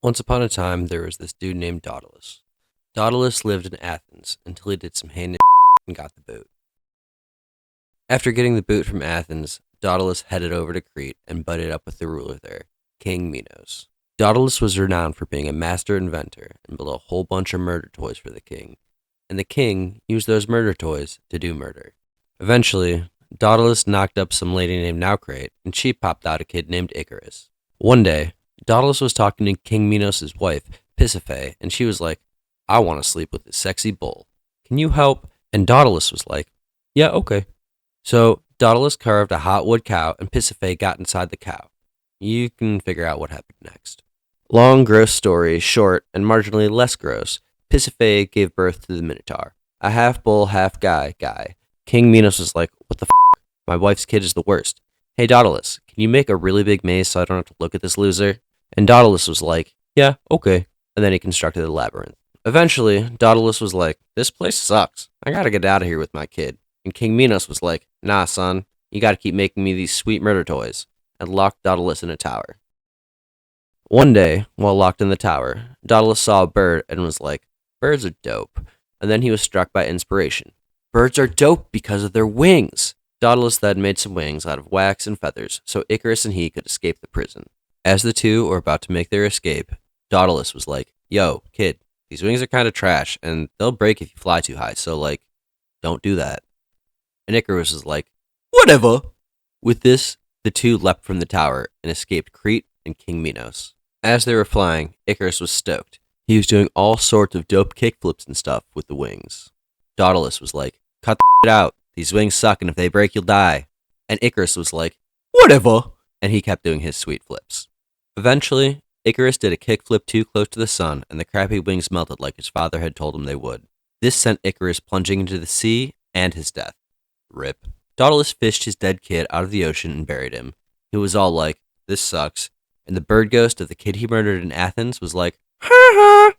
Once upon a time, there was this dude named Daedalus. Daedalus lived in Athens until he did some heinous and got the boot. After getting the boot from Athens, Daedalus headed over to Crete and butted up with the ruler there, King Minos. Daedalus was renowned for being a master inventor and built a whole bunch of murder toys for the king, and the king used those murder toys to do murder. Eventually, Daedalus knocked up some lady named Naucrate, and she popped out a kid named Icarus. One day, Daedalus was talking to King Minos' wife, Pisiphae, and she was like, "I want to sleep with this sexy bull. Can you help?" And Daedalus was like, "Yeah, okay." So Daedalus carved a hot wood cow, and Pisiphae got inside the cow. You can figure out what happened next. Long, gross story, short, and marginally less gross, Pisiphae gave birth to the Minotaur, a half bull, half guy. King Minos was like, "What the f? My wife's kid is the worst. Hey Daedalus, can you make a really big maze so I don't have to look at this loser?" And Daedalus was like, "Yeah, okay." And then he constructed a labyrinth. Eventually, Daedalus was like, "This place sucks. I gotta get out of here with my kid." And King Minos was like, "Nah, son, you gotta keep making me these sweet murder toys," and locked Daedalus in a tower. One day, while locked in the tower, Daedalus saw a bird and was like, "Birds are dope." And then he was struck by inspiration. Birds are dope because of their wings. Daedalus then made some wings out of wax and feathers so Icarus and he could escape the prison. As the two were about to make their escape, Daedalus was like, "Yo, kid, these wings are kind of trash and they'll break if you fly too high, so don't do that." And Icarus was like, "Whatever." With this, the two leapt from the tower and escaped Crete and King Minos. As they were flying, Icarus was stoked. He was doing all sorts of dope kickflips and stuff with the wings. Daedalus was like, "Cut the shit out. These wings suck, and if they break, you'll die." And Icarus was like, "Whatever." And he kept doing his sweet flips. Eventually, Icarus did a kickflip too close to the sun, and the crappy wings melted like his father had told him they would. This sent Icarus plunging into the sea and his death. Rip. Daedalus fished his dead kid out of the ocean and buried him. He was all like, "This sucks." And the bird ghost of the kid he murdered in Athens was like, "Ha ha."